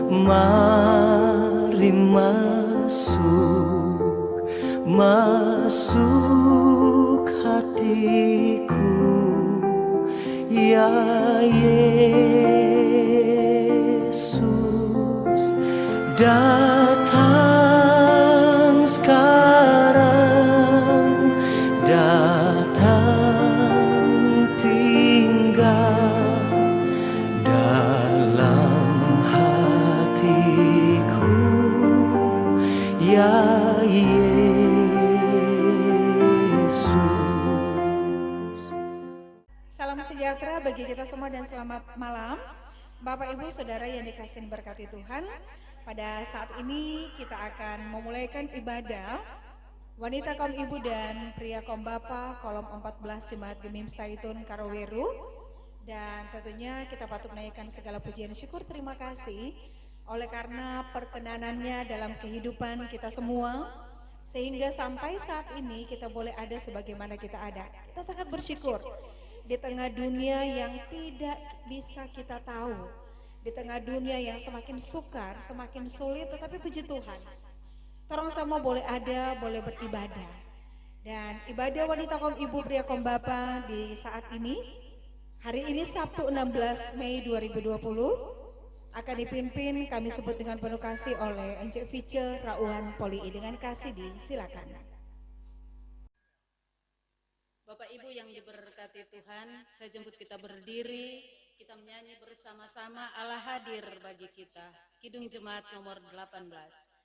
Mari masuk hatiku, ya Yesus. Datang sekarang, datang tinggal dalam hatiku, ya Yesus. Salam sejahtera bagi kita semua dan selamat malam. Bapak Ibu Saudara yang dikasihi berkati Tuhan, pada saat ini kita akan memulaikan ibadah Wanita Kaum Ibu dan Pria Kaum Bapa kolom 14 Jemaat Gemim Saitun Karoweru. Dan tentunya kita patut menaikkan segala pujian syukur terima kasih oleh karena perkenanannya dalam kehidupan kita semua, sehingga sampai saat ini kita boleh ada sebagaimana kita ada. Kita sangat bersyukur di tengah dunia yang tidak bisa kita tahu, di tengah dunia yang semakin sukar, semakin sulit, tetapi puji Tuhan, orang sama boleh ada, boleh beribadah. Dan ibadah Wanita Kaum Ibu Pria Kaum Bapa di saat ini, hari ini Sabtu 16 Mei 2020, akan dipimpin kami sebut dengan penuh kasih oleh Ence Vice Rauhan Poli. Dengan kasih disilakan. Bapak Ibu yang diberkati Tuhan, saya jemput kita berdiri, kita menyanyi bersama-sama Allah hadir bagi kita. Kidung Jemaat nomor 18.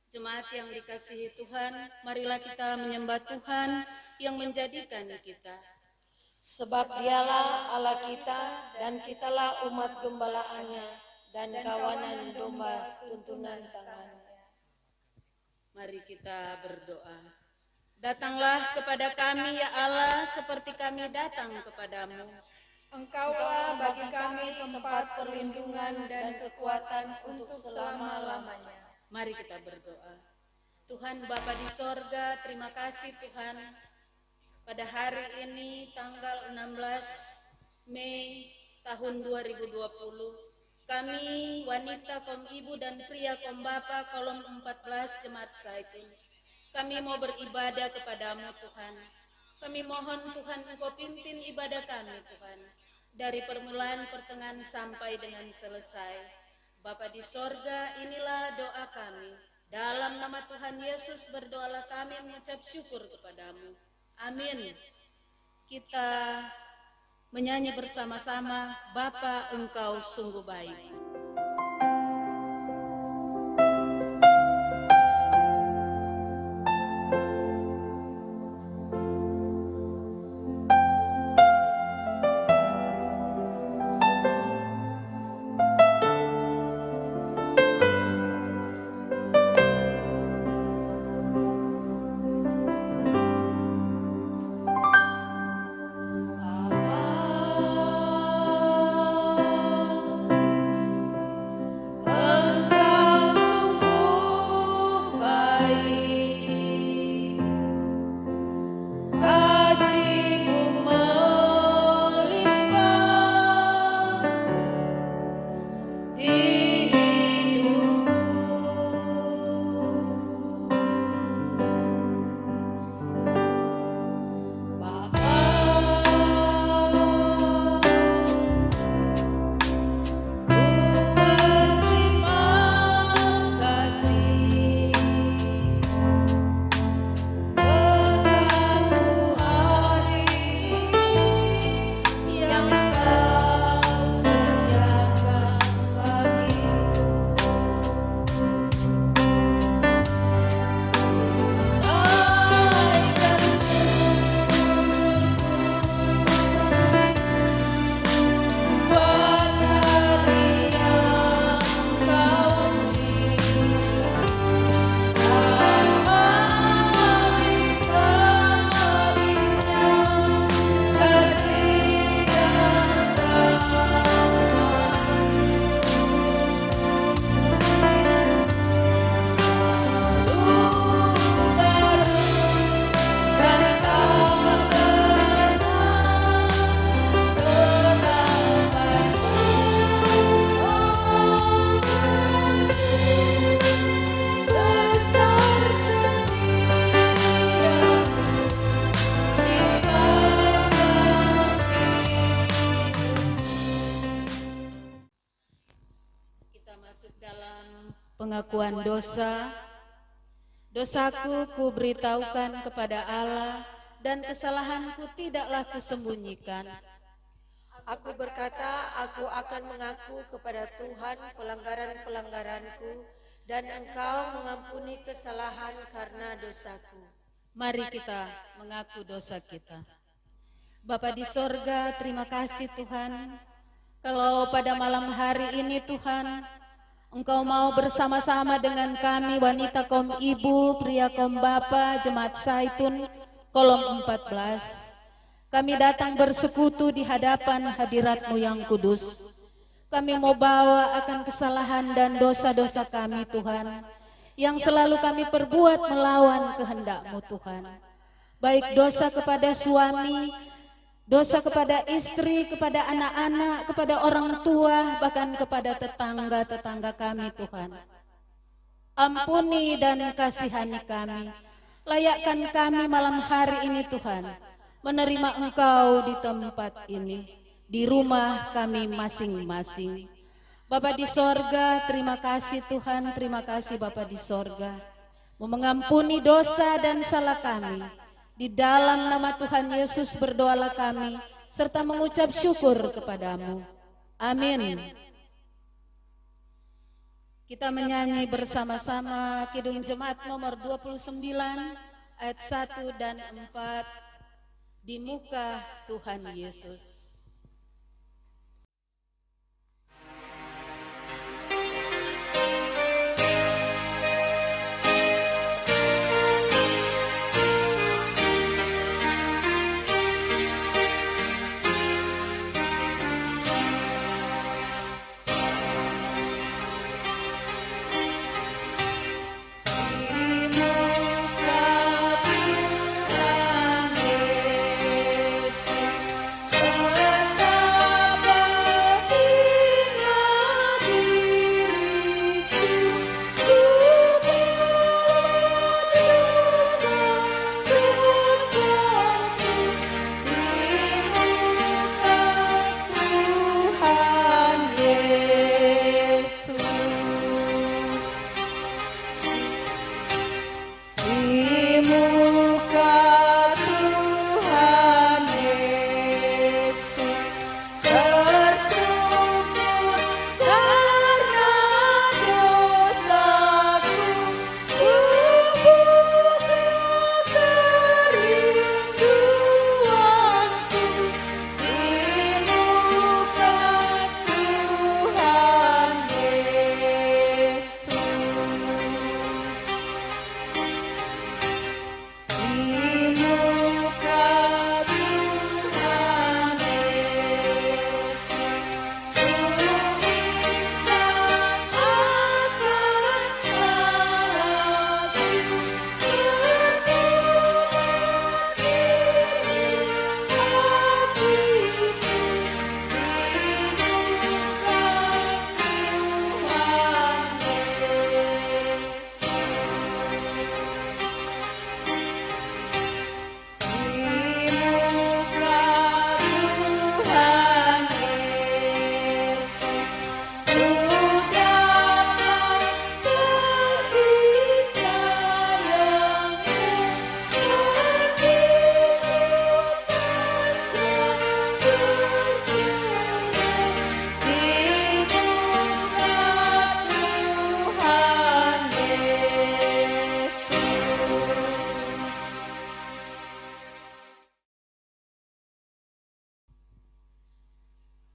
Jemaat yang dikasihi Tuhan, marilah kita menyembah Tuhan yang menjadikan kita. Sebab dialah Allah kita dan kitalah umat gembalaannya dan kawanan domba tuntunan tangannya. Mari kita berdoa. Datanglah kepada kami ya Allah seperti kami datang kepadamu. Engkaulah bagi kami tempat perlindungan dan kekuatan untuk selama-lamanya. Mari kita berdoa. Tuhan Bapa di sorga, terima kasih Tuhan. Pada hari ini tanggal 16 Mei tahun 2020, kami wanita kaum ibu dan pria kaum bapa kolom 14 Jemaat Saitun, kami mau beribadah kepadamu Tuhan. Kami mohon Tuhan Engkau pimpin ibadah kami Tuhan, dari permulaan, pertengahan sampai dengan selesai. Bapa di sorga, inilah doa kami. Dalam nama Tuhan Yesus berdoalah kami mengucap syukur kepadamu. Amin. Kita menyanyi bersama-sama, Bapa Engkau sungguh baik. masuk dalam pengakuan dosa. Dosaku ku beritahukan kepada Allah, dan kesalahanku tidaklah kusembunyikan. Aku berkata, aku akan mengaku kepada Tuhan pelanggaran-pelanggaranku, dan Engkau mengampuni kesalahan karena dosaku. Mari kita mengaku dosa kita. Bapa di sorga, terima kasih Tuhan, kalau pada malam hari ini Tuhan, Engkau mau bersama-sama dengan kami wanita kaum ibu, pria kaum bapa, Jemaat Zaitun, kolom 14. Kami datang bersekutu di hadapan hadirat-Mu yang kudus. Kami mau bawa akan kesalahan dan dosa-dosa kami Tuhan, yang selalu kami perbuat melawan kehendak-Mu Tuhan. Baik dosa kepada suami, dosa kepada istri, kepada anak-anak, kepada orang tua, bahkan kepada tetangga-tetangga kami Tuhan. Ampuni dan kasihani kami. Layakkan kami malam hari ini Tuhan, menerima Engkau di tempat ini, di rumah kami masing-masing. Bapa di sorga, terima kasih Tuhan, terima kasih Bapa di sorga, mau mengampuni dosa dan salah kami. Di dalam nama Tuhan Yesus berdoalah kami, serta mengucap syukur kepadamu. Amin. Kita menyanyi bersama-sama Kidung Jemaat nomor 29 ayat 1 dan 4. Di muka Tuhan Yesus.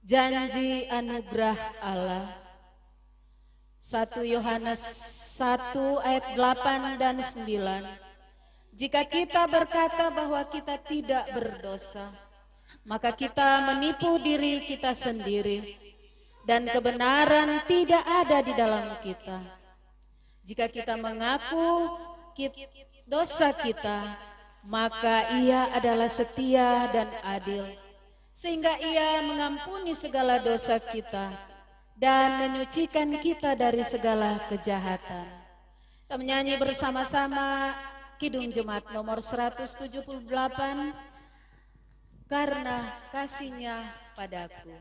Janji anugerah Allah. 1 Yohanes 1 ayat 8 dan 9. Jika kita berkata bahwa kita tidak berdosa, maka kita menipu diri kita sendiri, dan kebenaran tidak ada di dalam kita. Jika kita mengaku dosa kita, maka Ia adalah setia dan adil, sehingga Ia mengampuni segala dosa kita dan menyucikan kita dari segala kejahatan. Kita menyanyi bersama-sama Kidung Jemaat nomor 178, Karena Kasih-Nya Padaku.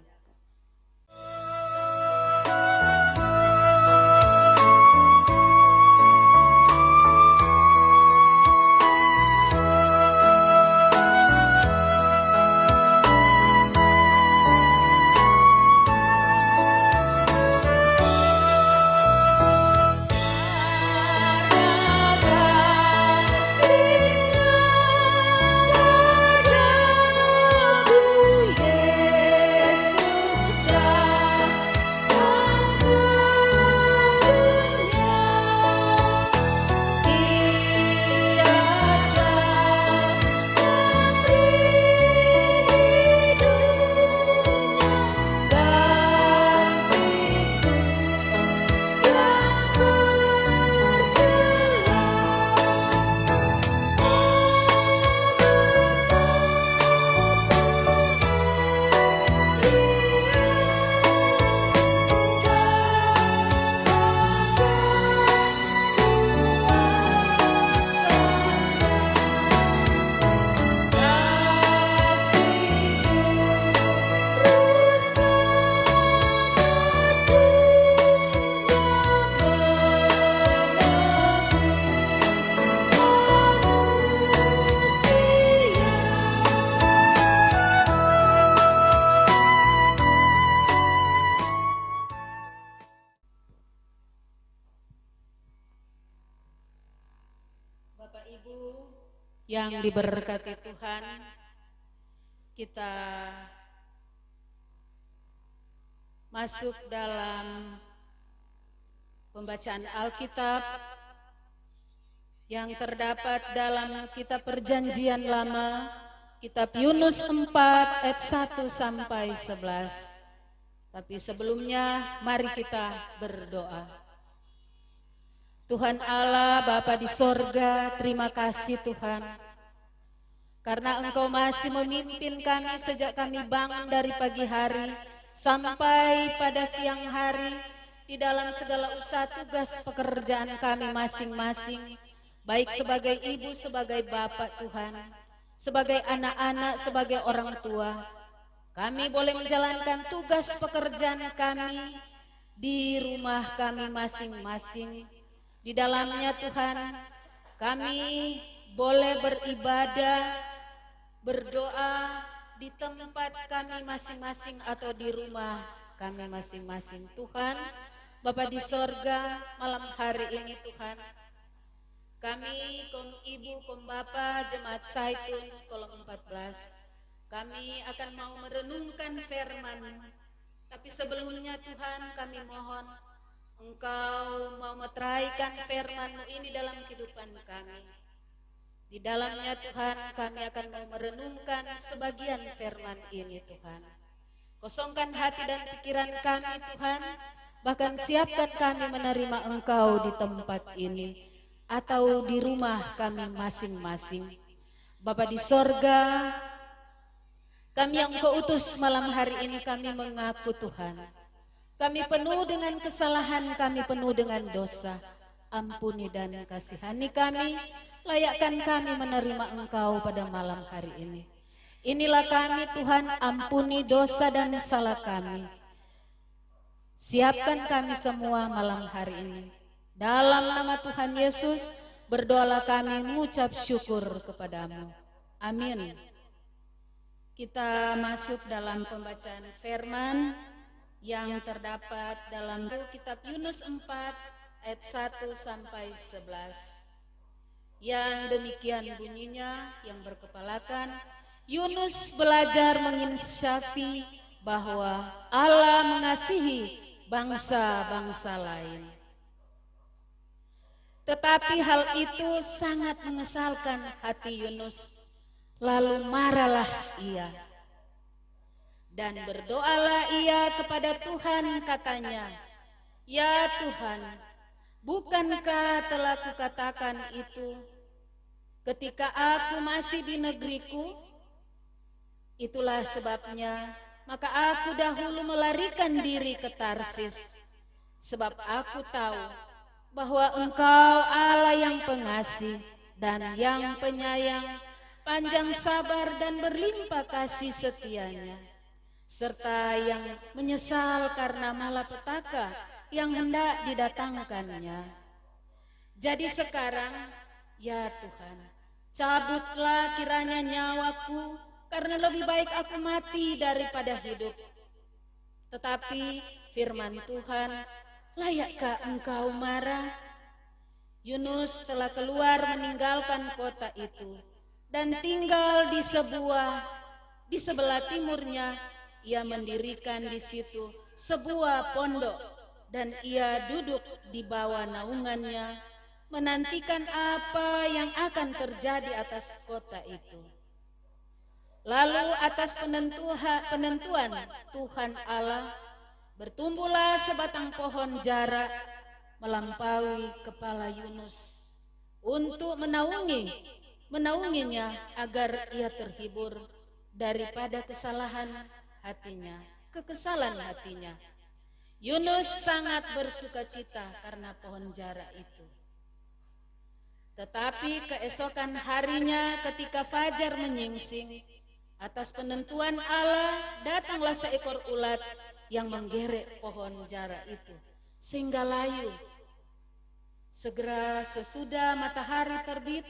Yang diberkati Tuhan, kita masuk dalam pembacaan Alkitab yang terdapat dalam kitab Perjanjian Lama, kitab Yunus 4 ayat 1 sampai 11. Tapi sebelumnya mari kita berdoa. Tuhan Allah, Bapa di sorga, terima kasih Tuhan, karena Engkau masih memimpin kami sejak kami bangun dari pagi hari sampai pada siang hari di dalam segala usaha tugas pekerjaan kami masing-masing, baik sebagai ibu, sebagai bapak Tuhan, sebagai anak-anak, sebagai orang tua. Kami boleh menjalankan tugas pekerjaan kami di rumah kami masing-masing. Di dalamnya Tuhan, kami boleh beribadah, berdoa di tempat kami masing-masing atau di rumah kami masing-masing. Tuhan, Bapa di sorga, malam hari ini Tuhan, kami, kaum ibu, kaum bapak, jemaat Zaitun, kolom 14, kami akan mau merenungkan firman. Tapi sebelumnya Tuhan, kami mohon Engkau mau meteraikan firman-Mu ini dalam kehidupan kami. Di dalamnya Tuhan, kami akan mau merenungkan sebagian firman ini Tuhan. Kosongkan hati dan pikiran kami Tuhan, bahkan siapkan kami menerima Engkau di tempat ini atau di rumah kami masing-masing. Bapa di sorga, kami yang Engkau utus malam hari ini, kami mengaku Tuhan, kami penuh dengan kesalahan, kami penuh dengan dosa. Ampuni dan kasihani kami, layakkan kami menerima Engkau pada malam hari ini. Inilah kami Tuhan, ampuni dosa dan salah kami. Siapkan kami semua malam hari ini. Dalam nama Tuhan Yesus, berdoalah kami mengucap syukur kepadamu. Amin. Kita masuk dalam pembacaan firman yang terdapat dalam kitab Yunus 4 ayat 1 sampai 11. Yang demikian bunyinya, yang berkepalakan, Yunus belajar menginsafi bahwa Allah mengasihi bangsa-bangsa lain. Tetapi hal itu sangat mengesalkan hati Yunus, lalu marahlah ia. Dan berdoalah ia kepada Tuhan, katanya, "Ya Tuhan, bukankah telah kukatakan itu ketika aku masih di negeriku? Itulah sebabnya maka aku dahulu melarikan diri ke Tarsis, sebab aku tahu bahwa Engkau Allah yang pengasih dan yang penyayang, panjang sabar dan berlimpah kasih setianya, serta yang menyesal karena malapetaka yang hendak didatangkannya. Jadi sekarang, ya Tuhan, cabutlah kiranya nyawaku, karena lebih baik aku mati daripada hidup." Tetapi firman Tuhan, "Layakkah engkau marah?" Yunus telah keluar meninggalkan kota itu dan tinggal di sebelah timurnya. Ia mendirikan di situ sebuah pondok dan ia duduk di bawah naungannya, menantikan apa yang akan terjadi atas kota itu. Lalu atas penentuan Tuhan Allah, bertumbuhlah sebatang pohon jara melampaui kepala Yunus untuk menaunginya agar ia terhibur daripada kekesalan hatinya. Yunus sangat bersukacita karena pohon jara itu. Tetapi keesokan harinya ketika fajar menyingsing, atas penentuan Allah datanglah seekor ulat yang menggerek pohon jara itu sehingga layu. Segera sesudah matahari terbit,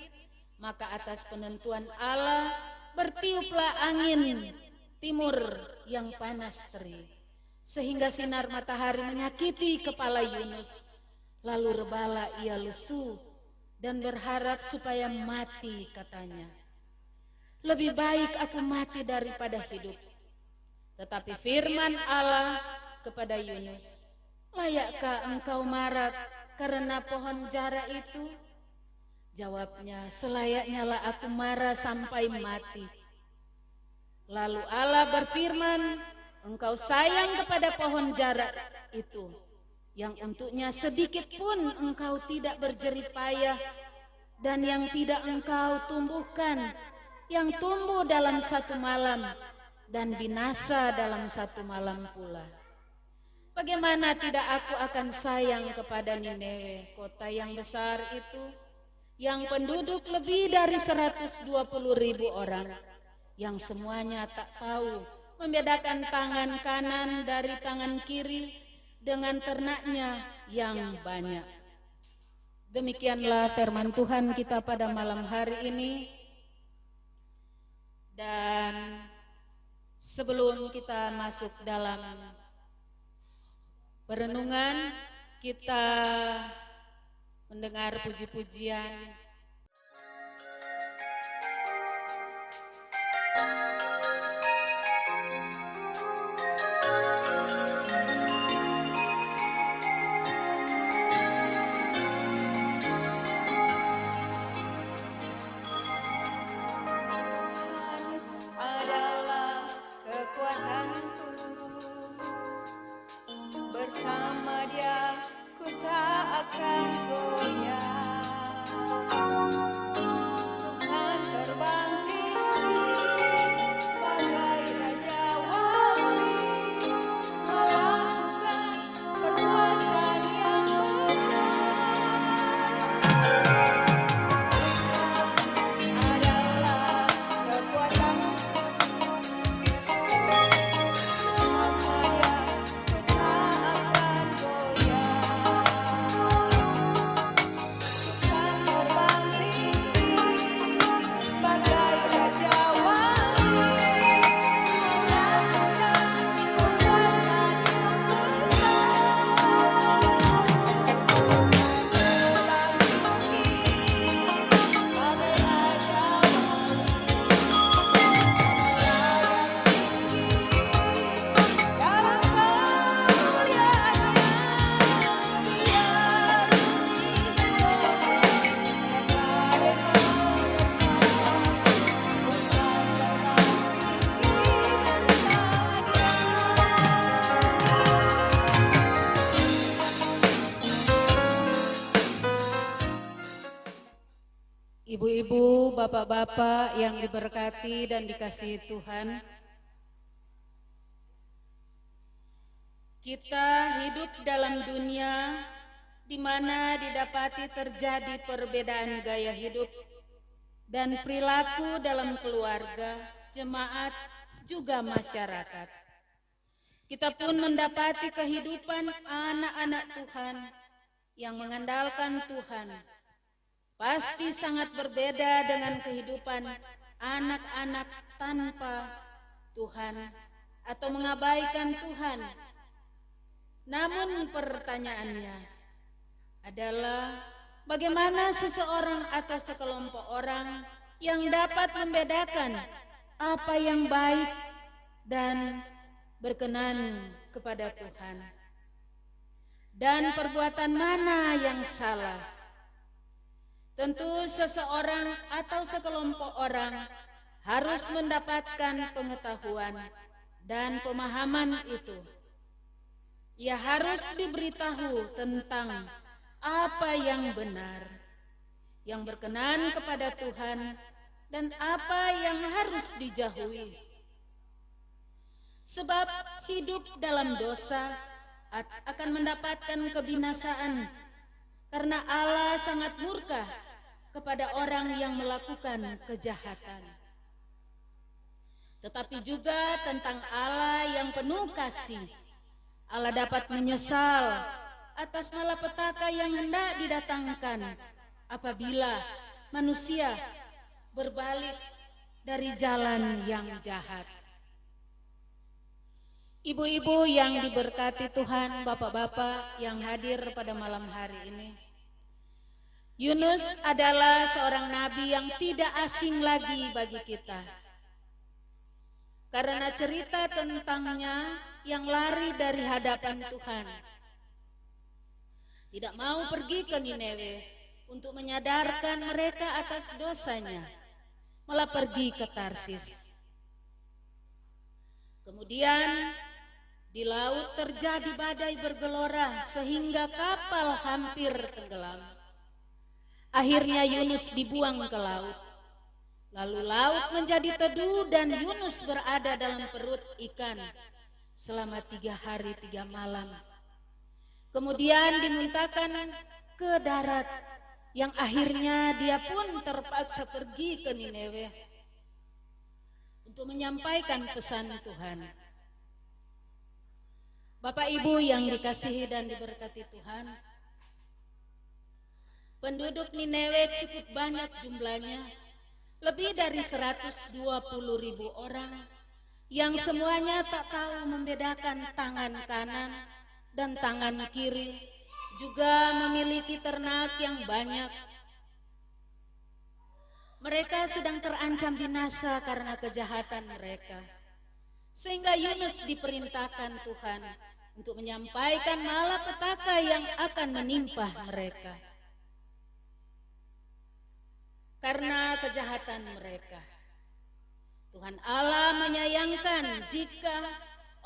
maka atas penentuan Allah bertiuplah angin timur yang panas terik, sehingga sinar matahari menyakiti kepala Yunus. Lalu rebalah ia lesu dan berharap supaya mati, katanya. Lebih baik aku mati daripada hidup. Tetapi firman Allah kepada Yunus, layakkah engkau marah karena pohon jara itu? Jawabnya, selayaknya lah aku marah sampai mati. Lalu Allah berfirman, engkau sayang kepada pohon jara itu, yang untuknya sedikit pun engkau tidak berjerih payah, dan yang tidak engkau tumbuhkan, yang tumbuh dalam satu malam dan binasa dalam satu malam pula. Bagaimana tidak aku akan sayang kepada Nineve, kota yang besar itu, yang penduduk lebih dari 120.000 orang, yang semuanya tak tahu membedakan tangan kanan dari tangan kiri dengan ternaknya yang banyak. Demikianlah firman Tuhan kita pada malam hari ini. Dan sebelum kita masuk dalam perenungan, kita mendengar puji-pujian. Adalah kekuatanku, bersama Dia ku tak akan goyah. Ku kan terbang tinggi bagai raja wali, melakukan perbuatan yang adalah kekuatanku. Bersama Dia ku tak akan goyah. Kan terbang tinggi bagai raja wali, melakukan perbuatan yang besar. Terbang tinggi bagai raja wali, dalam kemuliaannya biar bumi bukan terbang tinggi bersama Ibu-ibu, bapak-bapak yang diberkati dan dikasihi Tuhan, kita hidup dalam dunia di mana didapati terjadi perbedaan gaya hidup dan perilaku dalam keluarga, jemaat, juga masyarakat. Kita pun mendapati kehidupan anak-anak Tuhan yang mengandalkan Tuhan pasti sangat berbeda dengan kehidupan anak-anak tanpa Tuhan atau mengabaikan Tuhan. Namun pertanyaannya adalah bagaimana seseorang atau sekelompok orang yang dapat membedakan apa yang baik dan berkenan kepada Tuhan, dan perbuatan mana yang salah. Tentu seseorang atau sekelompok orang harus mendapatkan pengetahuan dan pemahaman itu. Ia harus diberitahu tentang apa yang benar, yang berkenan kepada Tuhan, dan apa yang harus dijauhi. Sebab hidup dalam dosa akan mendapatkan kebinasaan, karena Allah sangat murka kepada orang yang melakukan kejahatan. Tetapi juga tentang Allah yang penuh kasih. Allah dapat menyesal atas malapetaka yang hendak didatangkan apabila manusia berbalik dari jalan yang jahat. Ibu-ibu yang diberkati Tuhan, bapak-bapak yang hadir pada malam hari ini, Yunus adalah seorang nabi yang tidak asing lagi bagi kita. Karena cerita tentangnya yang lari dari hadapan Tuhan. Tidak mau pergi ke Niniwe untuk menyadarkan mereka atas dosanya, malah pergi ke Tarsis. Kemudian di laut terjadi badai bergelora sehingga kapal hampir tenggelam. Akhirnya Yunus dibuang ke laut. Lalu laut menjadi teduh dan Yunus berada dalam perut ikan selama 3 hari 3 malam. Kemudian dimuntahkan ke darat yang akhirnya dia pun terpaksa pergi ke Niniwe untuk menyampaikan pesan Tuhan. Bapak Ibu yang dikasihi dan diberkati Tuhan, penduduk Niniwe cukup banyak jumlahnya, lebih dari 120.000 orang yang semuanya tak tahu membedakan tangan kanan dan tangan kiri, juga memiliki ternak yang banyak. Mereka sedang terancam binasa karena kejahatan mereka. Sehingga Yunus diperintahkan Tuhan untuk menyampaikan malapetaka yang akan menimpa mereka. Karena kejahatan mereka, Tuhan Allah menyayangkan jika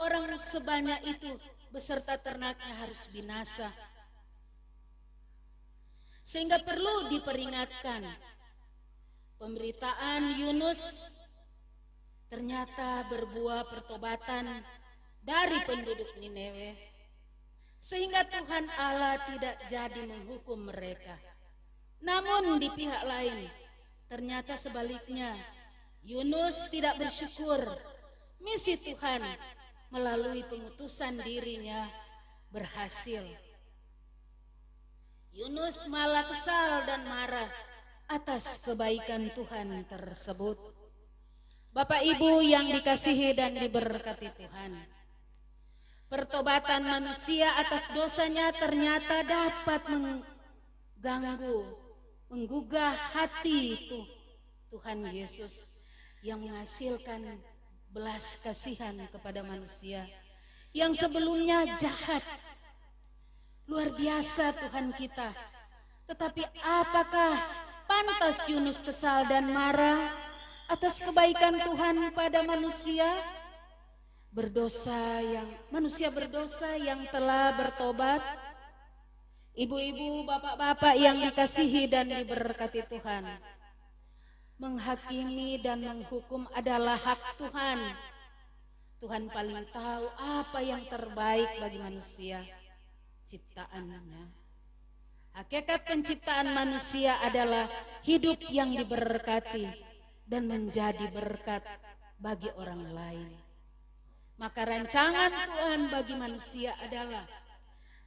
orang sebanyak itu beserta ternaknya harus binasa. Sehingga perlu diperingatkan, pemberitaan Yunus ternyata berbuah pertobatan dari penduduk Niniwe, sehingga Tuhan Allah tidak jadi menghukum mereka. Namun di pihak lain, ternyata sebaliknya, Yunus tidak bersyukur. Misi Tuhan melalui pengutusan dirinya berhasil. Yunus malah kesal dan marah atas kebaikan Tuhan tersebut. Bapak Ibu yang dikasihi dan diberkati Tuhan, pertobatan manusia atas dosanya ternyata dapat menggugah hati Tuhan Yesus yang menghasilkan belas kasihan kepada manusia yang sebelumnya jahat. Luar biasa Tuhan kita. Tetapi apakah pantas Yunus kesal dan marah atas kebaikan Tuhan pada manusia? Manusia berdosa yang telah bertobat. Ibu-ibu, bapak-bapak yang dikasihi dan diberkati Tuhan, menghakimi dan menghukum adalah hak Tuhan. Tuhan paling tahu apa yang terbaik bagi manusia ciptaannya. Hakikat penciptaan manusia adalah hidup yang diberkati dan menjadi berkat bagi orang lain. Maka rancangan Tuhan bagi manusia adalah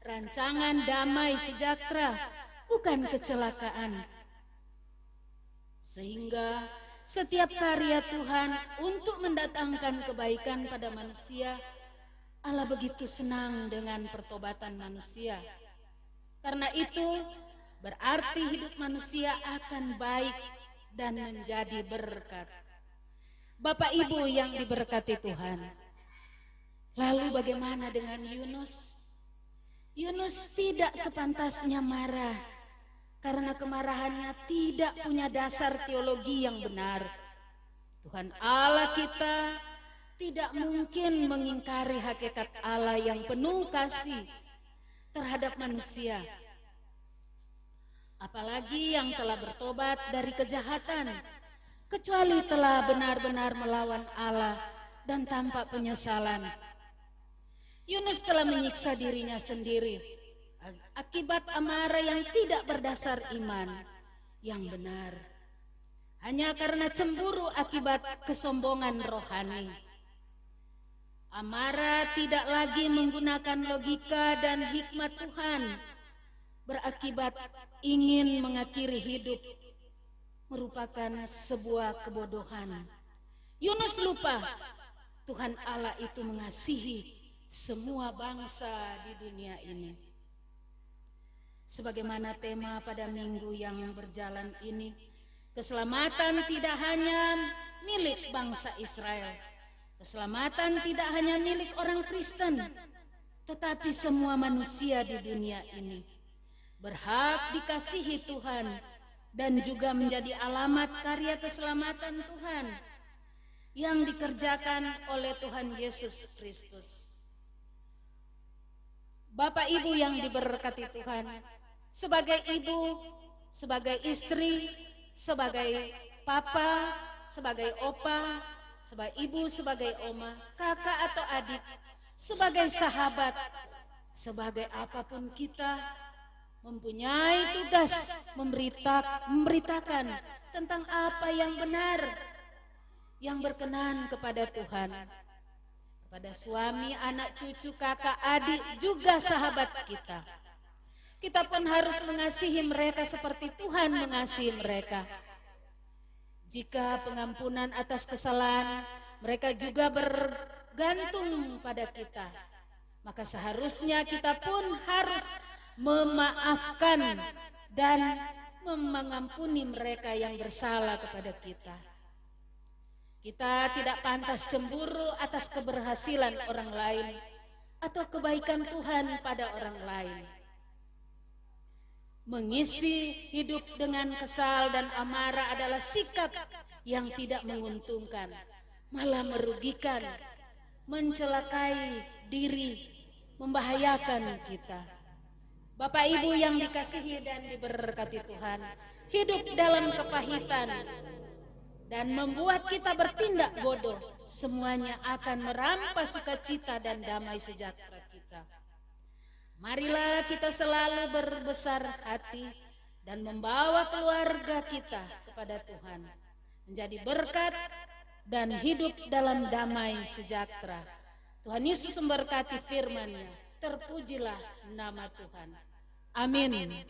rancangan damai sejahtera, bukan kecelakaan. Sehingga setiap karya Tuhan untuk mendatangkan kebaikan pada manusia, Allah begitu senang dengan pertobatan manusia. Karena itu berarti hidup manusia akan baik dan menjadi berkat. Bapak Ibu yang diberkati Tuhan, lalu bagaimana dengan Yunus? Yunus tidak sepantasnya marah karena kemarahannya tidak punya dasar teologi yang benar. Tuhan Allah kita tidak mungkin mengingkari hakikat Allah yang penuh kasih terhadap manusia, apalagi yang telah bertobat dari kejahatan, kecuali telah benar-benar melawan Allah dan tanpa penyesalan. Yunus telah menyiksa dirinya sendiri akibat amarah yang tidak berdasar iman yang benar, hanya karena cemburu akibat kesombongan rohani. Amarah tidak lagi menggunakan logika dan hikmat Tuhan, berakibat ingin mengakhiri hidup, merupakan sebuah kebodohan. Yunus lupa Tuhan Allah itu mengasihi semua bangsa di dunia ini. Sebagaimana tema pada minggu yang berjalan ini, keselamatan tidak hanya milik bangsa Israel. Keselamatan tidak hanya milik orang Kristen, tetapi semua manusia di dunia ini berhak dikasihi Tuhan dan juga menjadi alamat karya keselamatan Tuhan yang dikerjakan oleh Tuhan Yesus Kristus. Bapak Ibu yang diberkati Tuhan, sebagai ibu, sebagai istri, sebagai papa, sebagai opa, sebagai ibu, sebagai oma, kakak atau adik, sebagai sahabat, sebagai apapun kita mempunyai tugas memberitakan tentang apa yang benar, yang berkenan kepada Tuhan, kepada suami, anak, cucu, kakak, adik, juga sahabat kita. Kita pun harus mengasihi mereka seperti Tuhan mengasihi mereka. Jika pengampunan atas kesalahan mereka juga bergantung pada kita, maka seharusnya kita pun harus memaafkan dan mengampuni mereka yang bersalah kepada kita. Kita tidak pantas cemburu atas keberhasilan orang lain atau kebaikan Tuhan pada orang lain. Mengisi hidup dengan kesal dan amarah adalah sikap yang tidak menguntungkan, malah merugikan, mencelakai diri, membahayakan kita. Bapak Ibu yang dikasihi dan diberkati Tuhan, hidup dalam kepahitan dan membuat kita bertindak bodoh, semuanya akan merampas sukacita dan damai sejahtera kita. Marilah kita selalu berbesar hati dan membawa keluarga kita kepada Tuhan, menjadi berkat dan hidup dalam damai sejahtera. Tuhan Yesus memberkati firman-Nya. Terpujilah nama Tuhan. Amin.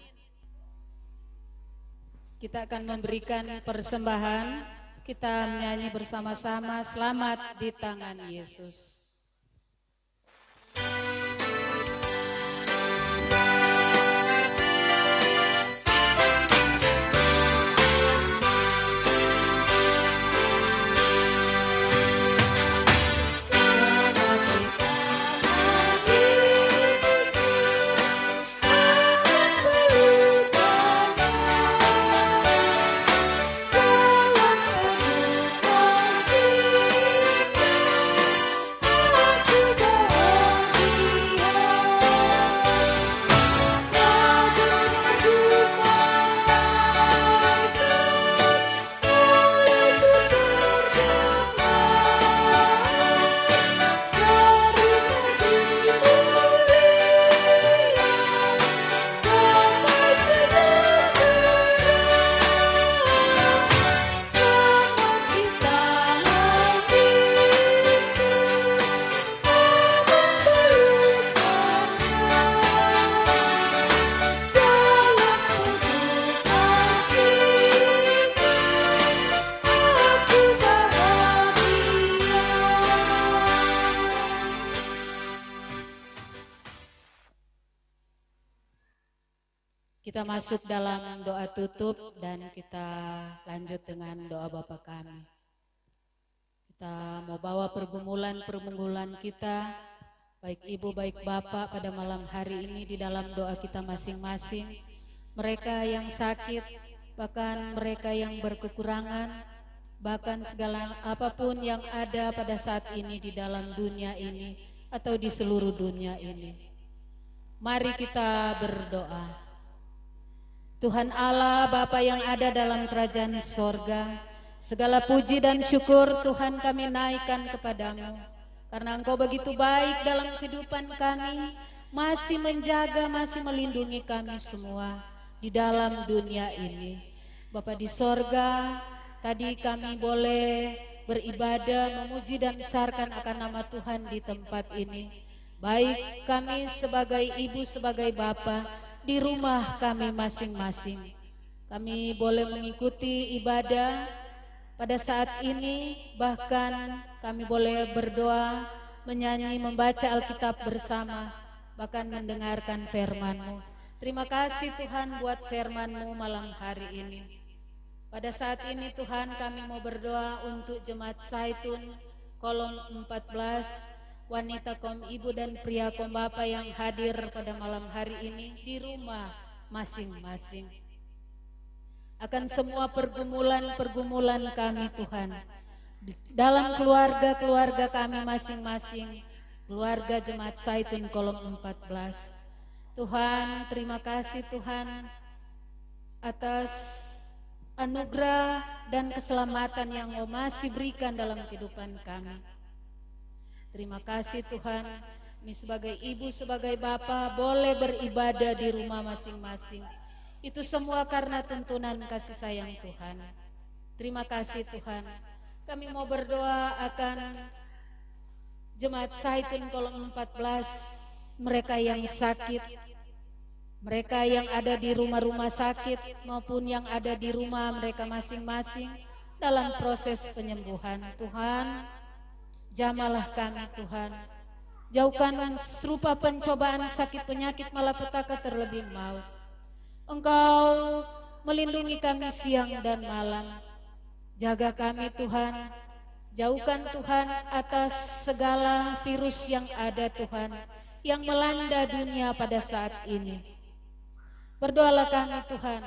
Kita akan memberikan persembahan. Kita menyanyi bersama-sama, selamat di tangan Yesus. Kita masuk dalam doa tutup dan kita lanjut dengan doa Bapa kami. Kita mau bawa pergumulan kita, baik ibu, baik bapak pada malam hari ini di dalam doa kita masing-masing. Mereka yang sakit, bahkan mereka yang berkekurangan, bahkan segala apapun yang ada pada saat ini di dalam dunia ini atau di seluruh dunia ini. Mari kita berdoa. Tuhan Allah, Bapa yang ada dalam kerajaan sorga, segala puji dan syukur Tuhan kami naikkan kepadamu, karena Engkau begitu baik dalam kehidupan kami, masih menjaga, masih melindungi kami semua di dalam dunia ini. Bapa di sorga, tadi kami boleh beribadah, memuji dan besarkan akan nama Tuhan di tempat ini. Baik kami sebagai ibu, sebagai bapa, di rumah kami masing-masing. Kami boleh mengikuti ibadah pada saat ini, bahkan kami boleh berdoa, menyanyi, membaca Alkitab bersama, bahkan mendengarkan firman-Mu. Terima kasih Tuhan buat firman-Mu malam hari ini. Pada saat ini Tuhan kami mau berdoa untuk Jemaat Zaitun Kolom 14, wanita kaum ibu dan pria kaum bapak yang hadir pada malam hari ini di rumah masing-masing. Akan semua pergumulan-pergumulan kami Tuhan, dalam keluarga-keluarga kami masing-masing, keluarga Jemaat Zaitun Kolom 14. Tuhan, terima kasih Tuhan atas anugerah dan keselamatan yang Engkau masih berikan dalam kehidupan kami. Terima kasih Tuhan, kami sebagai ibu, sebagai bapak boleh beribadah di rumah masing-masing. Itu semua karena tuntunan kasih sayang Tuhan. Terima kasih Tuhan. Kami mau berdoa akan Jemaat Zaitun Kolom 14, mereka yang sakit, mereka yang ada di rumah-rumah sakit maupun yang ada di rumah mereka masing-masing dalam proses penyembuhan. Tuhan, jamalah kami Tuhan. Jauhkan serupa pencobaan sakit penyakit malapetaka terlebih maut. Engkau melindungi kami siang dan malam. Jaga kami Tuhan. Jauhkan Tuhan atas segala virus yang ada Tuhan, yang melanda dunia pada saat ini. Berdoalah kami Tuhan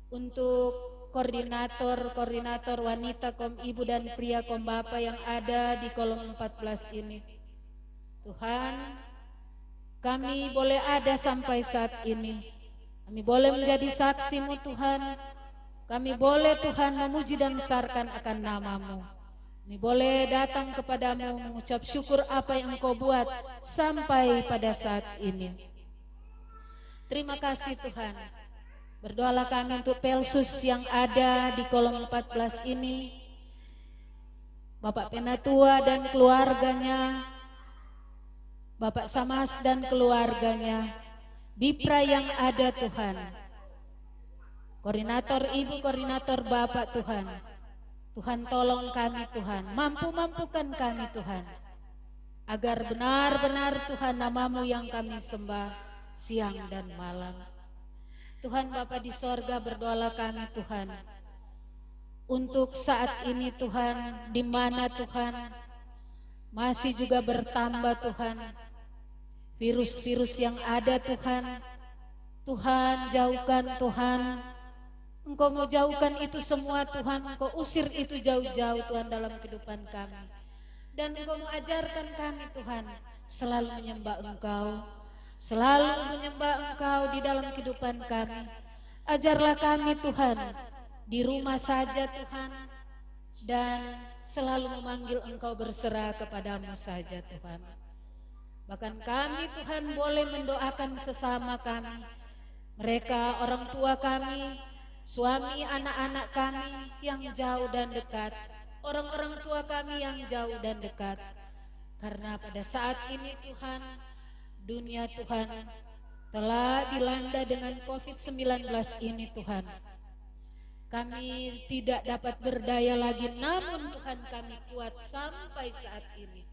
untuk koordinator wanita kaum ibu dan pria kaum bapak yang ada di kolom 14 ini. Tuhan, kami boleh ada sampai saat ini. Kami boleh menjadi saksi-Mu Tuhan. Kami boleh Tuhan memuji dan besarkan akan nama-Mu. Kami boleh datang kepadamu mengucap syukur apa yang Engkau buat sampai pada saat ini. Terima kasih Tuhan. Berdoalah kami untuk Pelsus yang ada di kolom 14 ini. Bapak Penatua dan keluarganya, Bapak Samas dan keluarganya, Bipra yang ada Tuhan, koordinator ibu, koordinator bapak Tuhan. Tuhan tolong kami Tuhan, mampukan kami Tuhan, agar benar-benar Tuhan nama-Mu yang kami sembah siang dan malam. Tuhan Bapa di sorga, berdoalah kami Tuhan untuk saat ini Tuhan, di mana Tuhan masih juga bertambah Tuhan virus-virus yang ada Tuhan. Tuhan jauhkan Tuhan, Engkau mau jauhkan itu semua Tuhan, Engkau usir itu jauh-jauh Tuhan dalam kehidupan kami. Dan Engkau mau ajarkan kami Tuhan selalu menyembah Engkau, selalu menyembah Engkau di dalam kehidupan kami. Ajarlah kami Tuhan di rumah saja Tuhan, dan selalu memanggil Engkau berserah kepadamu saja Tuhan. Bahkan kami Tuhan boleh mendoakan sesama kami, mereka orang tua kami, suami anak-anak kami yang jauh dan dekat, orang-orang tua kami yang jauh dan dekat. Karena pada saat ini Tuhan, dunia Tuhan telah dilanda dengan COVID-19 ini Tuhan. Kami tidak dapat berdaya lagi, namun Tuhan kami kuat sampai saat ini.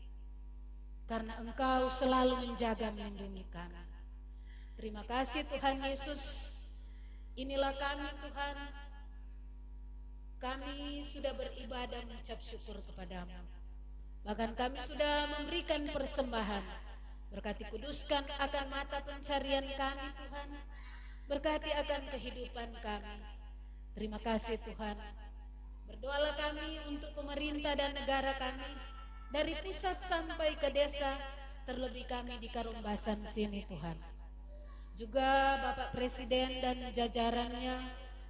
Karena Engkau selalu menjaga melindungi kami. Terima kasih Tuhan Yesus. Inilah kami Tuhan. Kami sudah beribadah mengucap syukur kepadamu. Bahkan kami sudah memberikan persembahan. Berkati kuduskan akan mata pencarian kami Tuhan. Berkati akan kehidupan kami. Terima kasih Tuhan. Berdoalah kami untuk pemerintah dan negara kami, dari pusat sampai ke desa, terlebih kami di Karumbasan sini Tuhan. Juga Bapak Presiden dan jajarannya,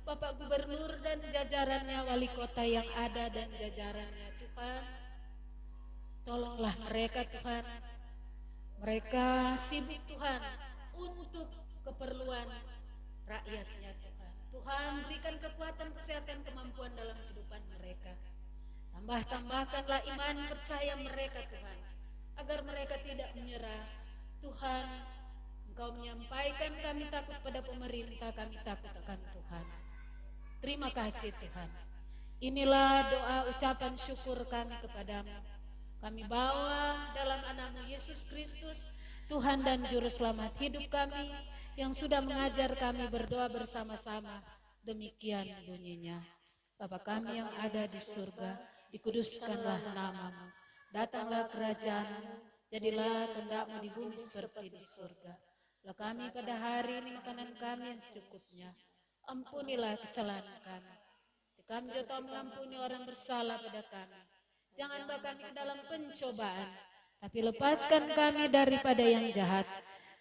Bapak Gubernur dan jajarannya, wali kota yang ada dan jajarannya Tuhan. Tolonglah mereka Tuhan. Mereka sibuk Tuhan untuk keperluan rakyatnya Tuhan. Tuhan berikan kekuatan, kesehatan, kemampuan dalam kehidupan mereka. Tambahkanlah iman percaya mereka Tuhan, agar mereka tidak menyerah. Tuhan, Engkau menyampaikan kami takut pada pemerintah, kami takut akan Tuhan. Terima kasih Tuhan. Inilah doa ucapan syukur kami kepadamu. Kami bawa dalam nama Yesus Kristus, Tuhan dan Juru Selamat hidup kami, yang sudah mengajar kami berdoa bersama-sama. Demikian bunyinya. Bapa kami yang ada di surga, dikuduskanlah namamu. Datanglah kerajaanmu, jadilah kehendak-Mu di bumi seperti di surga. Lah kami pada hari ini makanan kami yang secukupnya. Ampunilah kesalahan kami. Kami juga mengampuni orang bersalah pada kami. Jangan bawa kami ke dalam pencobaan, tapi lepaskan kami daripada yang jahat.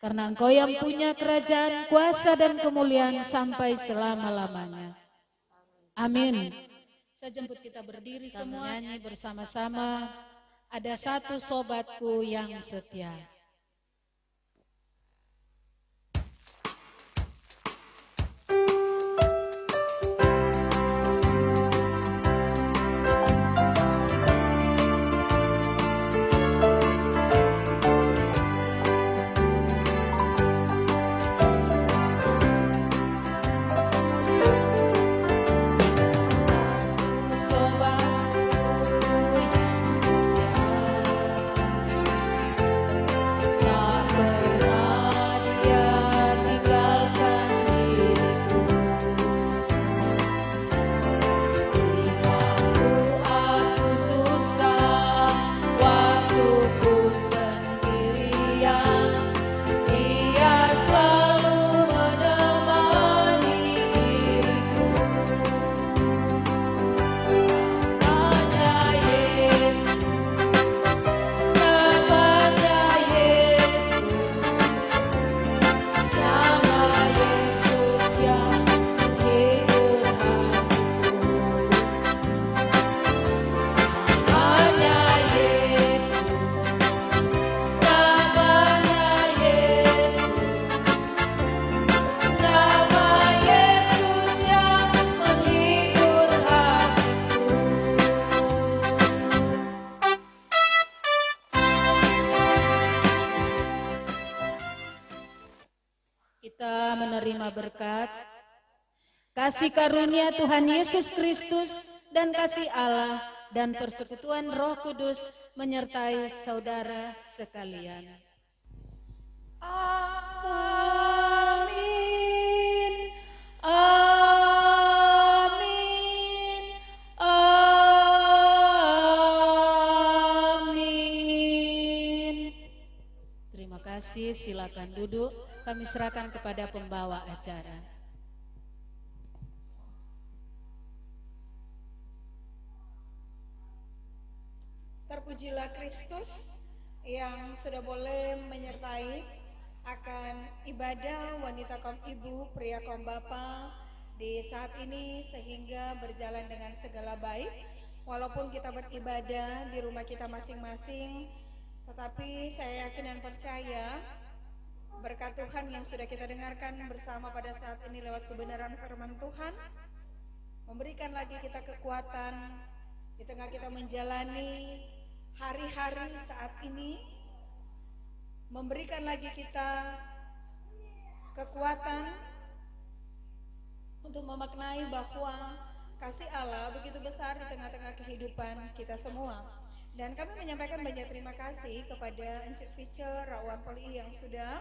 Karena Engkau yang punya kerajaan, kuasa dan kemuliaan sampai selama-lamanya. Amin. Saya jemput kita berdiri semua, nyanyi bersama-sama. Ada satu sobatku yang setia. Kita menerima berkat, kasih karunia Tuhan Yesus Kristus dan kasih Allah dan persekutuan Roh Kudus menyertai saudara sekalian. Amin. Amin. Amin. Terima kasih, silakan duduk. Kami serahkan kepada pembawa acara. Terpujilah Kristus yang sudah boleh menyertai akan ibadah wanita kaum ibu, pria kaum bapa di saat ini sehingga berjalan dengan segala baik. Walaupun kita beribadah di rumah kita masing-masing, tetapi saya yakin dan percaya berkat Tuhan yang sudah kita dengarkan bersama pada saat ini lewat kebenaran firman Tuhan memberikan lagi kita kekuatan di tengah kita menjalani hari-hari saat ini, memberikan lagi kita kekuatan untuk memaknai bahwa kasih Allah begitu besar di tengah-tengah kehidupan kita semua. Dan kami menyampaikan banyak terima kasih kepada Encik Feature Rawan Poli yang sudah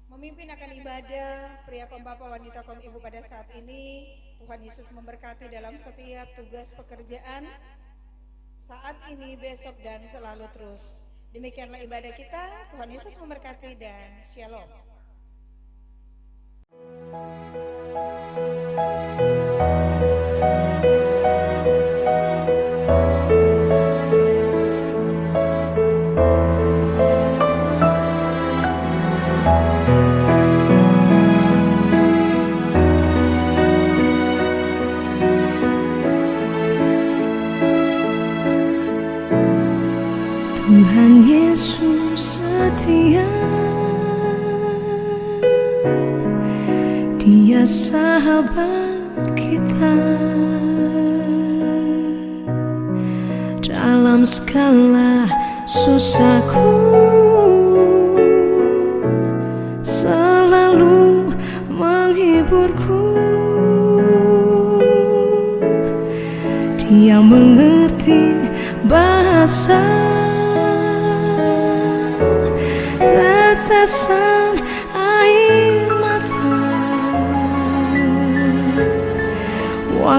memimpin akan ibadah pria kaum bapa wanita kaum ibu pada saat ini. Tuhan Yesus memberkati dalam setiap tugas pekerjaan saat ini, besok dan selalu terus. Demikianlah ibadah kita. Tuhan Yesus memberkati dan shalom. Tuhan Yesus setia, Dia sahabat kita dalam segala susahku, selalu menghiburku. Dia mengerti bahasa tetesan air mata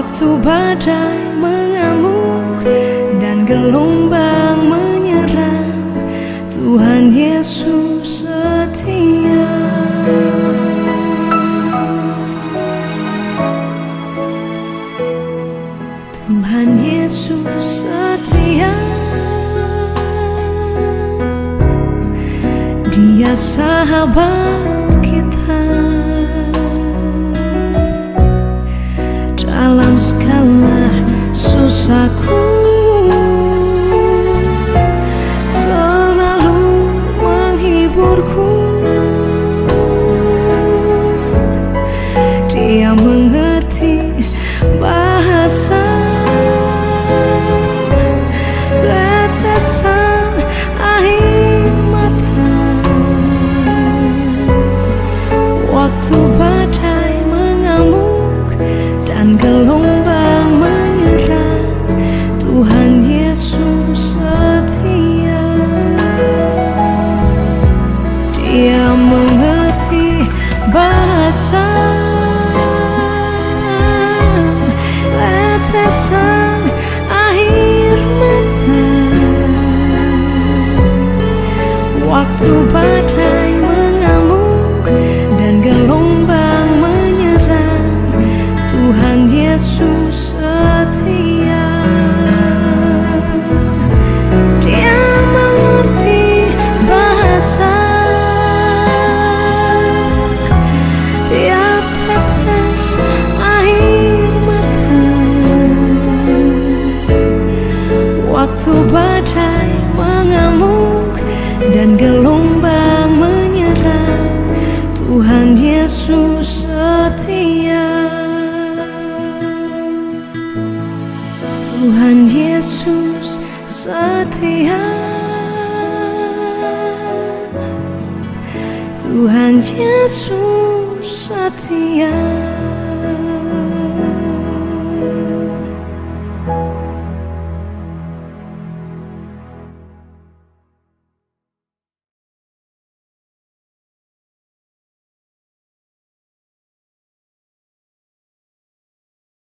waktu badai mengamuk dan gelombang menyerang, Tuhan Yesus setia. Tuhan Yesus setia, Dia sahabat kita. Dalam segala susahku selalu menghiburku. Dia mengerti bahasa tetesan air mata. Waktu badai mengamuk dan gelombang menyerang, Tuhan Yesus setia. Dia mengerti bahasa tetesan air mata. Waktu badai mengamuk dan gelombang menyerang, Tuhan Yesus setia. Dia mengerti bahasa tiap tetes air mata. Waktu badai mengamuk dan gelombang menyerang, Tuhan Yesus setia. Tuhan Yesus setia. Tuhan Yesus setia.